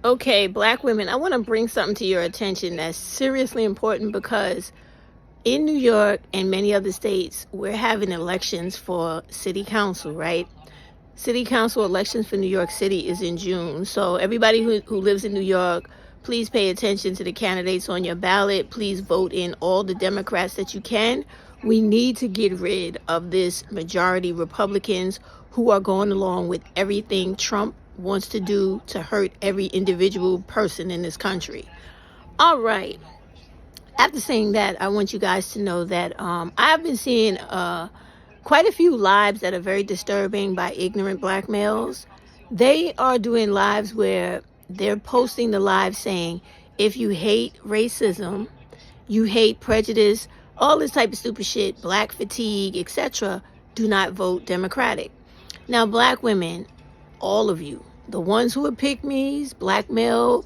Okay, black women, I want to bring something to your attention that's seriously important because in New York and many other states, we're having elections for city council, right? City council elections for New York City is in June. So everybody who lives in New York, please pay attention to the candidates on your ballot. Please vote in all the Democrats that you can. We need to get rid of this majority Republicans who are going along with everything Trump wants to do to hurt every individual person in this country. All right. After saying that, I want you guys to know that I've been seeing quite a few lives that are very disturbing by ignorant black males. They are doing lives where they're posting the live saying, if you hate racism, you hate prejudice, all this type of stupid shit, black fatigue, etc., do not vote Democratic. Now, black women, all of you, the ones who are pick-me's, black male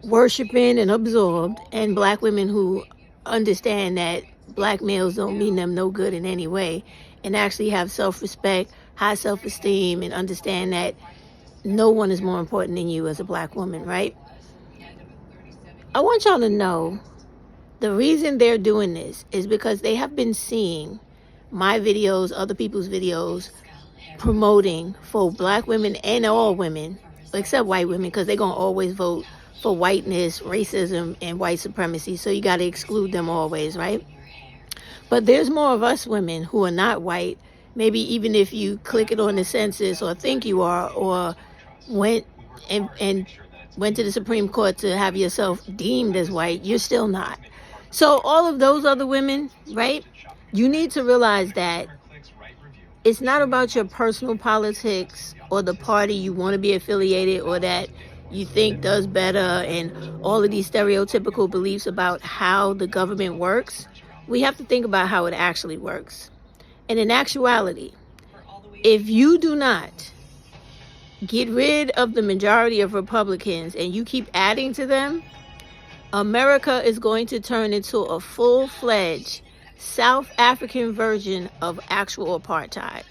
worshiping and absorbed, and black women who understand that black males don't mean them no good in any way, and actually have self-respect, high self-esteem, and understand that no one is more important than you as a black woman, right? I want y'all to know the reason they're doing this is because they have been seeing my videos, other people's videos, promoting for black women and all women, except white women, because they're going to always vote for whiteness, racism, and white supremacy. So you got to exclude them always, right? But there's more of us women who are not white. Maybe even if you click it on the census or think you are, or went and went to the Supreme Court to have yourself deemed as white, you're still not. So all of those other women, right? You need to realize that it's not about your personal politics or the party you want to be affiliated or that you think does better and all of these stereotypical beliefs about how the government works. We have to think about how it actually works. And in actuality, if you do not get rid of the majority of Republicans and you keep adding to them, America is going to turn into a full-fledged South African version of actual apartheid.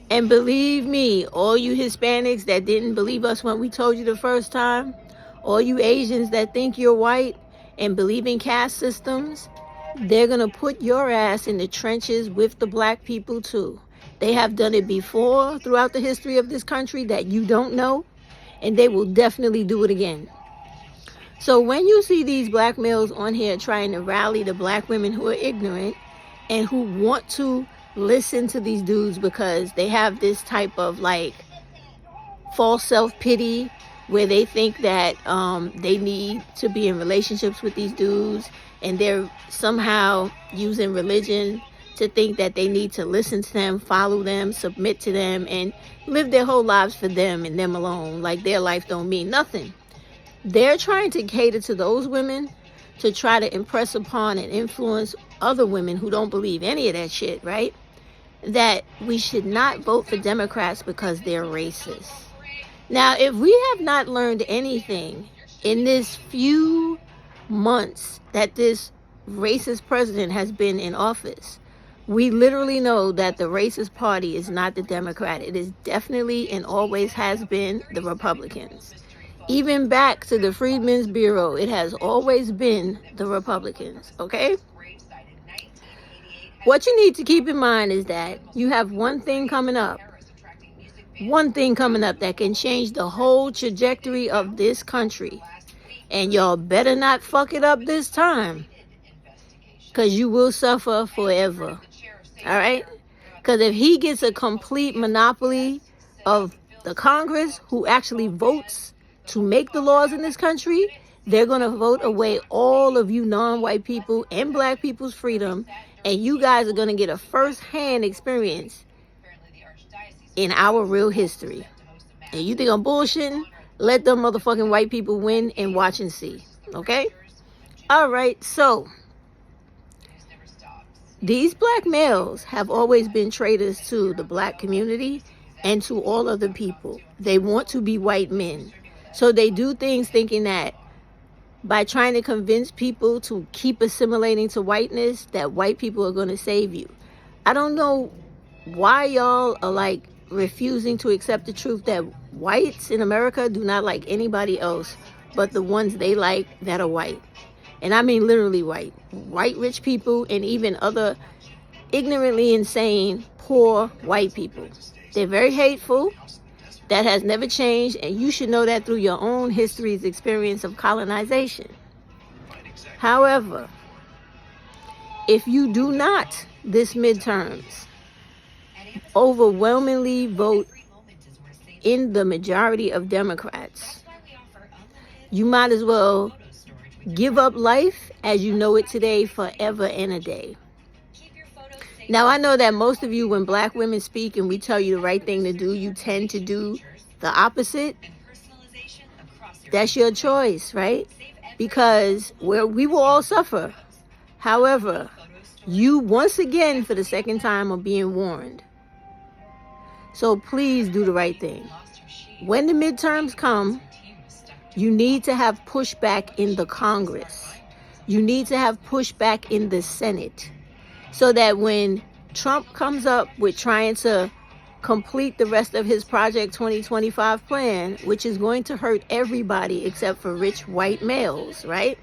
And believe me, all you Hispanics that didn't believe us when we told you the first time, all you Asians that think you're white and believe in caste systems, they're going to put your ass in the trenches with the black people too. They have done it before throughout the history of this country that you don't know, and they will definitely do it again. So when you see these black males on here trying to rally the black women who are ignorant and who want to listen to these dudes because they have this type of like false self-pity where they think that they need to be in relationships with these dudes, and they're somehow using religion to think that they need to listen to them, follow them, submit to them, and live their whole lives for them and them alone, like their life don't mean nothing. They're trying to cater to those women to try to impress upon and influence other women who don't believe any of that shit, right? That we should not vote for Democrats because they're racist. Now, if we have not learned anything in this few months that this racist president has been in office, we literally know that the racist party is not the Democrat. It is definitely and always has been the Republicans. Even back to the Freedmen's Bureau, it has always been the Republicans, okay? What you need to keep in mind is that you have one thing coming up that can change the whole trajectory of this country. And y'all better not fuck it up this time, because you will suffer forever. All right? Because if he gets a complete monopoly of the Congress who actually votes to make the laws in this country, they're going to vote away all of you non-white people and black people's freedom, and you guys are going to get a first-hand experience in our real history. And you think I'm bullshitting? Let them motherfucking white people win and watch and see. Okay? All right, so these black males have always been traitors to the black community and to all other people. They want to be white men. So they do things thinking that by trying to convince people to keep assimilating to whiteness, that white people are going to save you. I don't know why y'all are like refusing to accept the truth that whites in America do not like anybody else but the ones they like that are white. And I mean literally white. White rich people and even other ignorantly insane, poor white people. They're very hateful. That has never changed, and you should know that through your own history's experience of colonization. However, if you do not, this midterms, overwhelmingly vote in the majority of Democrats, you might as well give up life as you know it today forever and a day. Now, I know that most of you, when black women speak and we tell you the right thing to do, you tend to do the opposite. That's your choice, right? Because we will all suffer. However, you once again, for the second time, are being warned. So please do the right thing. When the midterms come, you need to have pushback in the Congress. You need to have pushback in the Senate. So that when Trump comes up with trying to complete the rest of his Project 2025 plan, which is going to hurt everybody except for rich white males, right?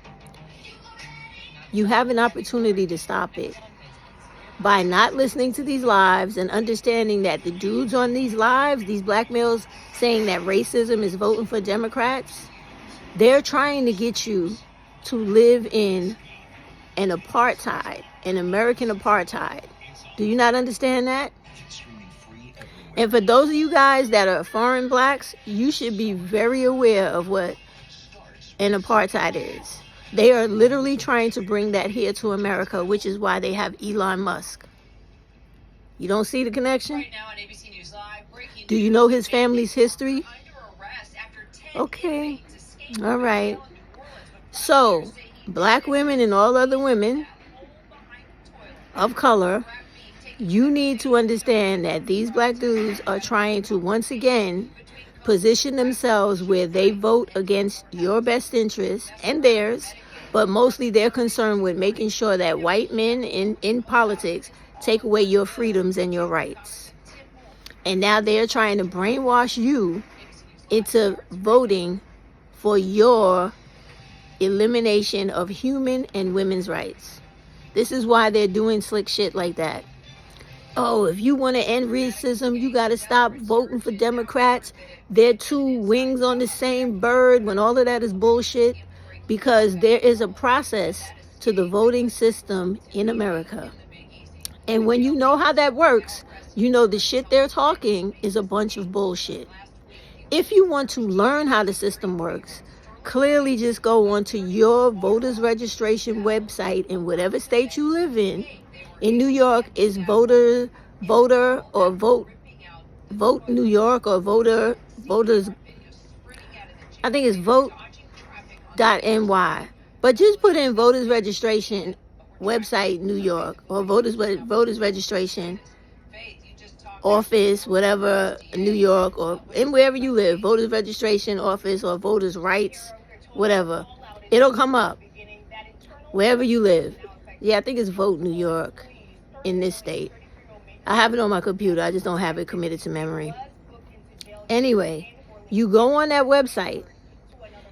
You have an opportunity to stop it by not listening to these lives and understanding that the dudes on these lives, these black males saying that racism is voting for Democrats, they're trying to get you to live in an apartheid, an American apartheid. Do you not understand that? And for those of you guys that are foreign blacks, you should be very aware of what an apartheid is. They are literally trying to bring that here to America, which is why they have Elon Musk. You don't see the connection? Do you know his family's history? Okay. All right. So, black women and all other women of color, you need to understand that these black dudes are trying to once again position themselves where they vote against your best interests and theirs, but mostly they're concerned with making sure that white men in politics take away your freedoms and your rights. And now they're trying to brainwash you into voting for your elimination of human and women's rights. This is why they're doing slick shit like that. Oh, if you want to end racism, you got to stop voting for Democrats. They're two wings on the same bird, when all of that is bullshit, because there is a process to the voting system in America. And when you know how that works, you know the shit they're talking is a bunch of bullshit. If you want to learn how the system works, clearly just go onto your voters registration website in whatever state you live in. In New York is voter or vote New York or voters. I think it's vote.ny. But just put in voters registration website New York or voters registration office, whatever, New York, or in wherever you live, voters registration office or voters rights, whatever. It'll come up wherever you live. Yeah, I think it's Vote New York in this state. I have it on my computer. I just don't have it committed to memory. Anyway, you go on that website,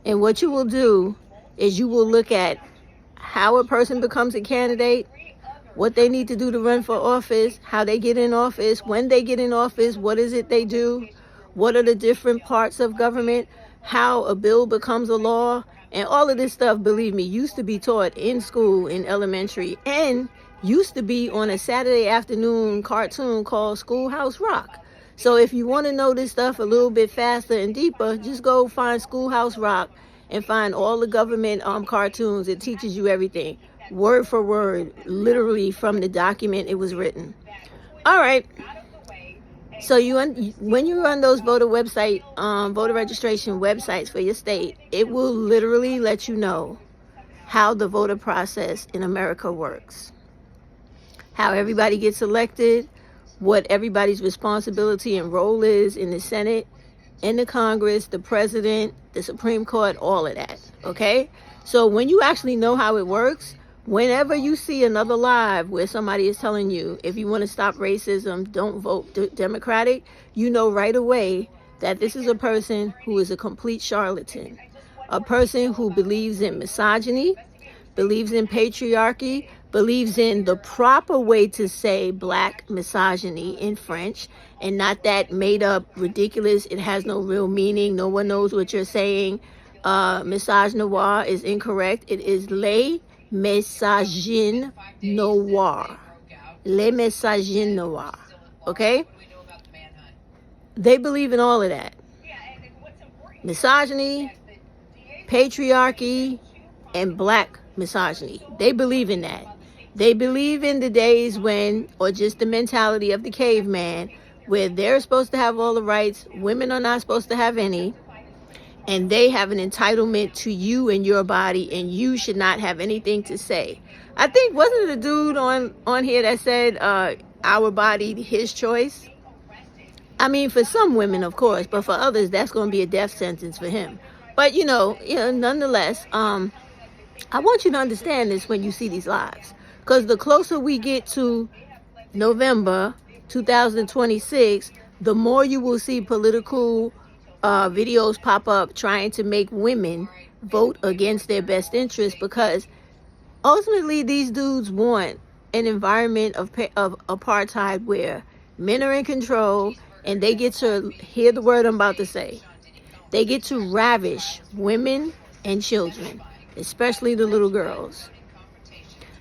and what you will do is you will look at how a person becomes a candidate, what they need to do to run for office, how they get in office, when they get in office, what is it they do, what are the different parts of government, how a bill becomes a law, and all of this stuff, believe me, used to be taught in school, in elementary, and used to be on a Saturday afternoon cartoon called Schoolhouse Rock. So if you want to know this stuff a little bit faster and deeper, just go find Schoolhouse Rock and find all the government cartoons. It teaches you everything, word for word, literally from the document it was written. All right. So when you run those voter registration websites for your state, it will literally let you know how the voter process in America works, how everybody gets elected, what everybody's responsibility and role is in the Senate, in the Congress, the president, the Supreme Court, all of that, okay? So when you actually know how it works, whenever you see another live where somebody is telling you, if you want to stop racism, don't vote Democratic, you know right away that this is a person who is a complete charlatan, a person who believes in misogyny, believes in patriarchy, believes in the proper way to say black misogyny in French, and not that made up ridiculous, it has no real meaning, no one knows what you're saying. Misogynoir is incorrect. It is les misogynes noirs. Les misogynes noirs. Okay? They believe in all of that. Misogyny, patriarchy, and black misogyny. They believe in that. They believe in the days when, or just the mentality of the caveman, where they're supposed to have all the rights, women are not supposed to have any, and they have an entitlement to you and your body, and you should not have anything to say. I think, wasn't it a dude on here that said, our body, his choice? I mean, for some women, of course, but for others, that's going to be a death sentence for him. But, nonetheless, I want you to understand this when you see these lives. Because the closer we get to November 2026, the more you will see political videos pop up trying to make women vote against their best interest, because ultimately these dudes want an environment of apartheid where men are in control and they get to hear the word I'm about to say. They get to ravish women and children, especially the little girls.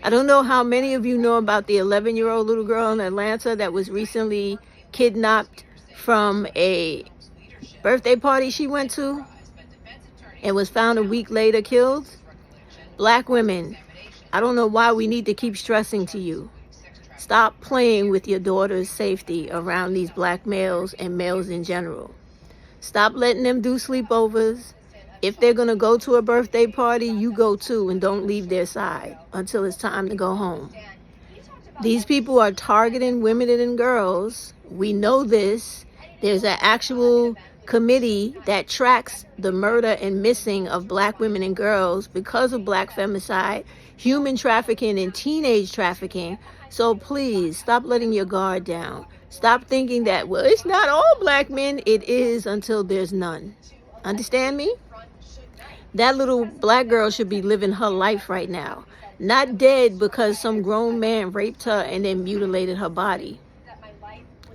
I don't know how many of you know about the 11-year-old little girl in Atlanta that was recently kidnapped from a birthday party she went to and was found a week later killed. Black women, I don't know why we need to keep stressing to you. Stop playing with your daughter's safety around these black males and males in general. Stop letting them do sleepovers. If they're going to go to a birthday party, you go too, and don't leave their side until it's time to go home. These people are targeting women and girls. We know this. There's an actual committee that tracks the murder and missing of black women and girls because of black femicide, human trafficking, and teenage trafficking. So please, stop letting your guard down. Stop thinking that, well, it's not all black men. It is until there's none. Understand me? That little black girl should be living her life right now. Not dead because some grown man raped her and then mutilated her body.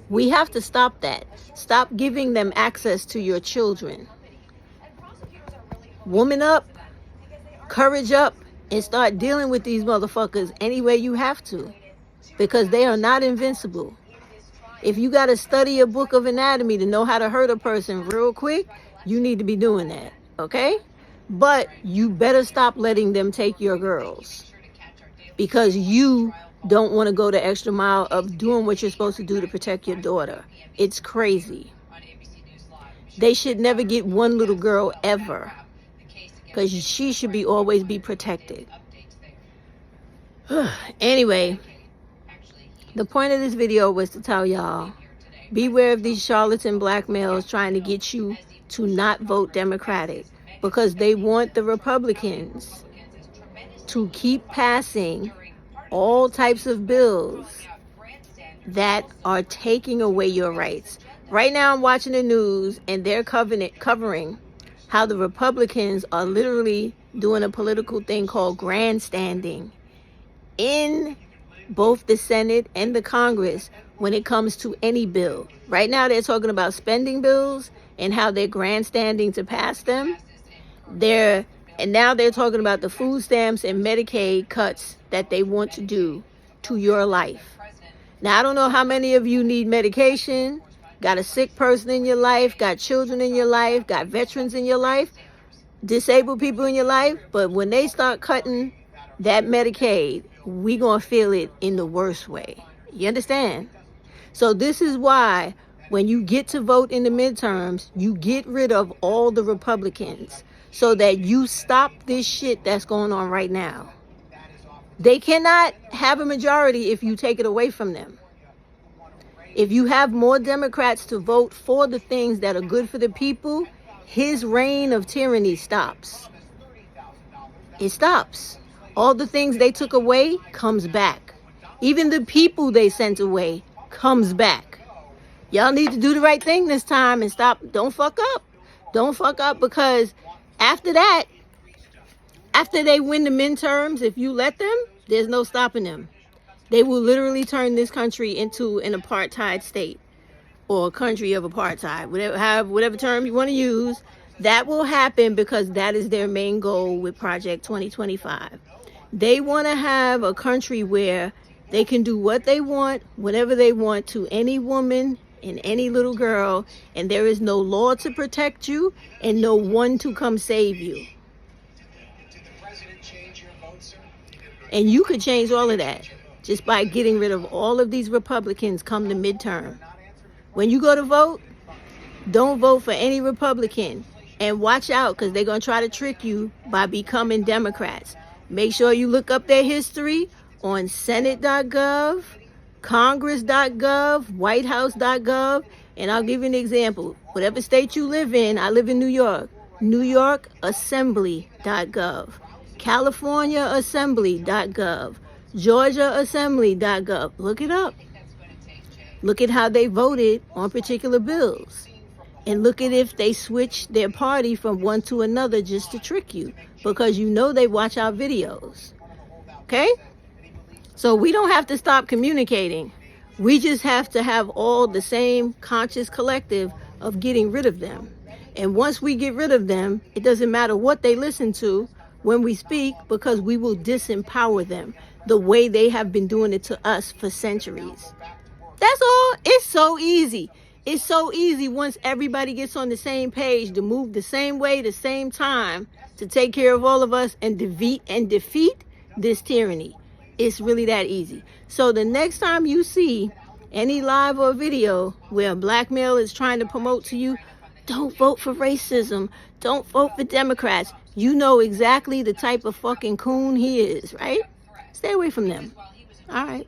We have to stop that. Stop giving them access to your children. Woman up, courage up, and start dealing with these motherfuckers any way you have to. Because they are not invincible. If you got to study a book of anatomy to know how to hurt a person real quick, you need to be doing that. Okay? But you better stop letting them take your girls, because you don't want to go the extra mile of doing what you're supposed to do to protect your daughter. It's crazy. They should never get one little girl ever, because she should always be protected. Anyway, the point of this video was to tell y'all, beware of these charlatan black males trying to get you to not vote Democratic, because they want the Republicans to keep passing all types of bills that are taking away your rights. Right now I'm watching the news and they're covering how the Republicans are literally doing a political thing called grandstanding in both the Senate and the Congress when it comes to any bill. Right now they're talking about spending bills and how they're grandstanding to pass them. And now they're talking about the food stamps and Medicaid cuts that they want to do to your life. Now, I don't know how many of you need medication, got a sick person in your life, got children in your life, got veterans in your life, disabled people in your life, but when they start cutting that Medicaid, we gonna feel it in the worst way. You understand? So this is why when you get to vote in the midterms, you get rid of all the Republicans, so that you stop this shit that's going on right now. They cannot have a majority if you take it away from them. If you have more Democrats to vote for the things that are good for the people, his reign of tyranny stops. It stops. All the things they took away comes back. Even the people they sent away comes back. Y'all need to do the right thing this time and stop. Don't fuck up. Don't fuck up, because after that, after they win the midterms, if you let them, there's no stopping them. They will literally turn this country into an apartheid state, or a country of apartheid, whatever term you want to use. That will happen because that is their main goal with Project 2025. They want to have a country where they can do what they want, whenever they want, to any woman and any little girl, and there is no law to protect you and no one to come save you. And you could change all of that just by getting rid of all of these Republicans come the midterm. When you go to vote, don't vote for any Republican. And watch out, because they're going to try to trick you by becoming Democrats. Make sure you look up their history on Senate.gov, Congress.gov, WhiteHouse.gov. And I'll give you an example. Whatever state you live in, I live in New York, New York Assembly.gov, California Assembly.gov, Georgia Assembly.gov. Look it up. Look at how they voted on particular bills. And look at if they switch their party from one to another just to trick you, because you know they watch our videos. Okay? So we don't have to stop communicating. We just have to have all the same conscious collective of getting rid of them. And once we get rid of them, it doesn't matter what they listen to when we speak, because we will disempower them the way they have been doing it to us for centuries. That's all. It's so easy. It's so easy once everybody gets on the same page to move the same way, the same time, to take care of all of us and defeat this tyranny. It's really that easy. So the next time you see any live or video where a black male is trying to promote to you, don't vote for racism, don't vote for Democrats, you know exactly the type of fucking coon he is, right? Stay away from them. All right.